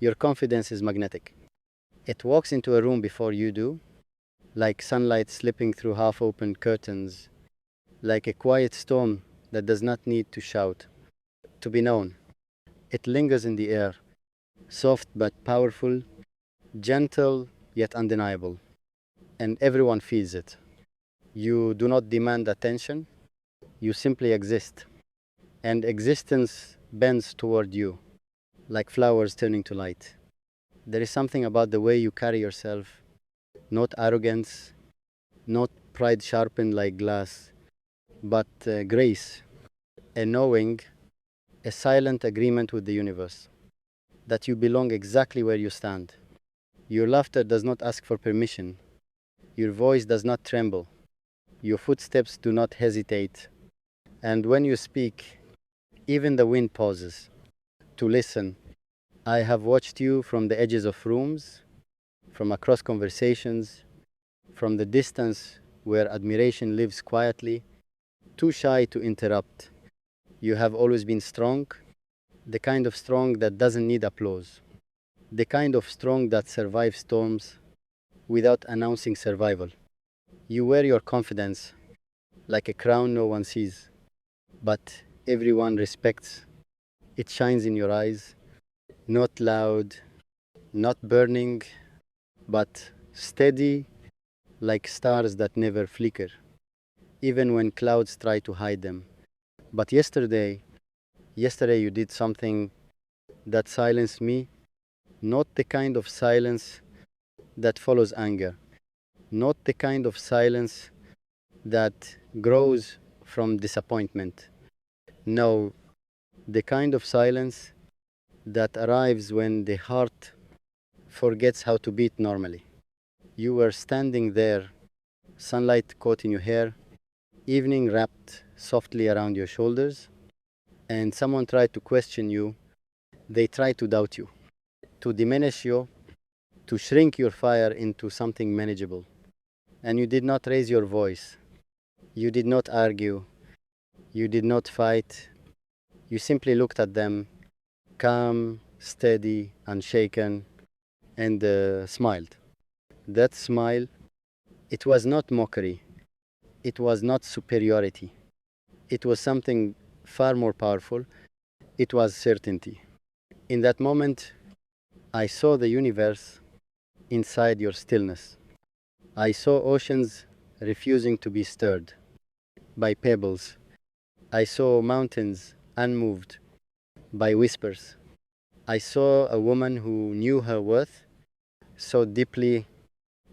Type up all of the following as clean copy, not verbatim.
Your confidence is magnetic. It walks into a room before you do, like sunlight slipping through half-open curtains, like a quiet storm that does not need to shout to be known. It lingers in the air, soft but powerful, gentle yet undeniable, and everyone feels it. You do not demand attention, you simply exist, and existence bends toward you, like flowers turning to light. There is something about the way you carry yourself, not arrogance, not pride sharpened like glass, but grace, a knowing, a silent agreement with the universe, that you belong exactly where you stand. Your laughter does not ask for permission, your voice does not tremble, your footsteps do not hesitate, and when you speak, even the wind pauses to listen. I have watched you from the edges of rooms, from across conversations, from the distance where admiration lives quietly, too shy to interrupt. You have always been strong, the kind of strong that doesn't need applause, the kind of strong that survives storms without announcing survival. You wear your confidence like a crown no one sees, but everyone respects. It shines in your eyes, not loud, not burning, but steady like stars that never flicker, even when clouds try to hide them. But yesterday you did something that silenced me, not the kind of silence that follows anger, not the kind of silence that grows from disappointment. No, the kind of silence that arrives when the heart forgets how to beat normally. You were standing there, sunlight caught in your hair, evening wrapped softly around your shoulders, and someone tried to question you. They tried to doubt you, to diminish you, to shrink your fire into something manageable. And you did not raise your voice. You did not argue. You did not fight. You simply looked at them, calm, steady, unshaken, and smiled. That smile, it was not mockery. It was not superiority. It was something far more powerful. It was certainty. In that moment, I saw the universe inside your stillness. I saw oceans refusing to be stirred by pebbles. I saw mountains unmoved by whispers. I saw a woman who knew her worth so deeply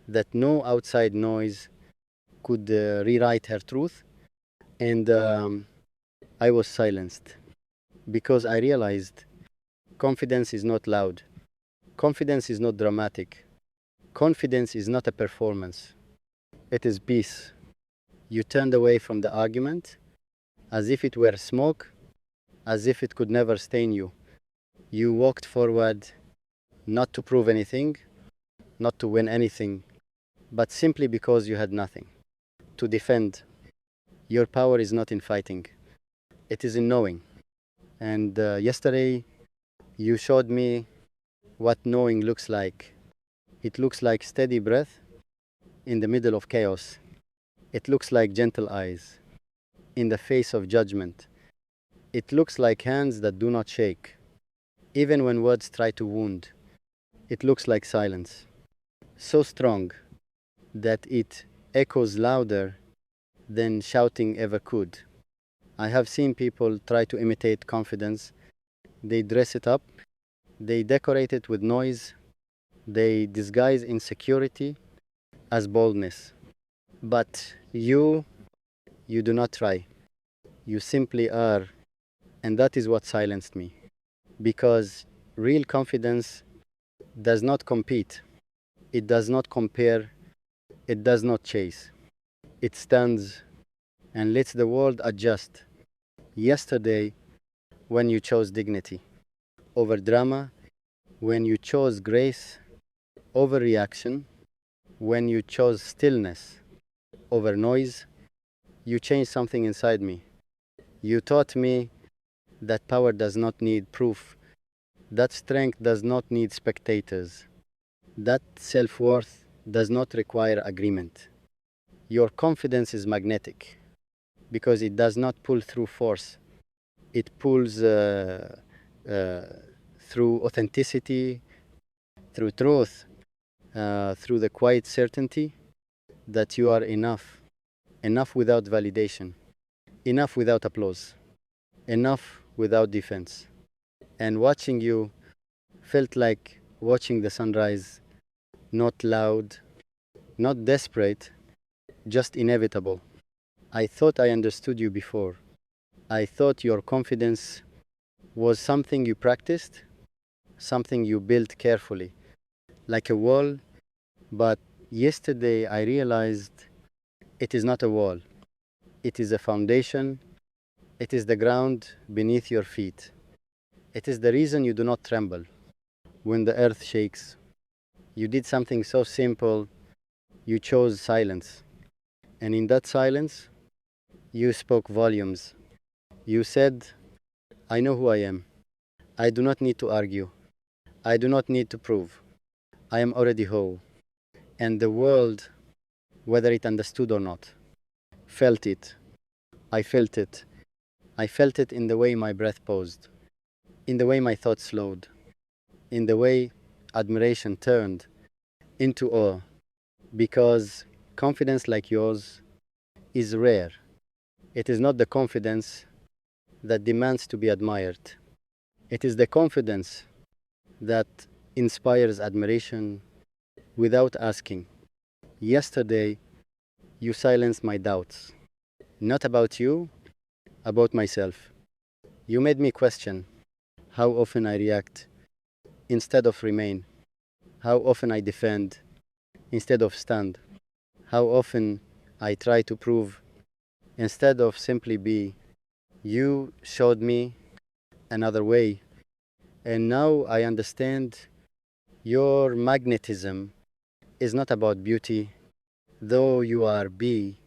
that no outside noise could rewrite her truth. And I was silenced because I realized confidence is not loud. Confidence is not dramatic. Confidence is not a performance. It is peace. You turned away from the argument as if it were smoke, as if it could never stain you. You walked forward not to prove anything, not to win anything, but simply because you had nothing to defend. Your power is not in fighting, it is in knowing. And yesterday, you showed me what knowing looks like. It looks like steady breath in the middle of chaos. It looks like gentle eyes in the face of judgment. It looks like hands that do not shake, even when words try to wound. It looks like silence, so strong that it echoes louder than shouting ever could. I have seen people try to imitate confidence. They dress it up, they decorate it with noise, they disguise insecurity as boldness. But you do not try. You simply are. And that is what silenced me. Because real confidence does not compete, it does not compare, it does not chase. It stands and lets the world adjust. Yesterday, when you chose dignity over drama, when you chose grace over reaction, when you chose stillness over noise, you changed something inside me. You taught me that power does not need proof That strength does not need spectators. That self-worth does not require agreement. Your confidence is magnetic because it does not pull through force. It pulls uh, through authenticity, through truth, through the quiet certainty that you are enough. Enough without validation. Enough without applause. Enough without defense. And watching you felt like watching the sunrise, not loud, not desperate, just inevitable. I thought I understood you before. I thought your confidence was something you practiced, something you built carefully, like a wall, but yesterday I realized it is not a wall. It is a foundation. It is the ground beneath your feet. It is the reason you do not tremble when the earth shakes. You did something so simple. You chose silence. And in that silence, you spoke volumes. You said, I know who I am. I do not need to argue. I do not need to prove. I am already whole. And the world, whether it understood or not, felt it. I felt it. I felt it in the way my breath paused, in the way my thoughts slowed, in the way admiration turned into awe. Because confidence like yours is rare. It is not the confidence that demands to be admired. It is the confidence that inspires admiration without asking. Yesterday, you silenced my doubts. Not about you, about myself. You made me question how often I react instead of remain, how often I defend instead of stand, how often I try to prove instead of simply be. You showed me another way, and now I understand your magnetism is not about beauty, though you are B.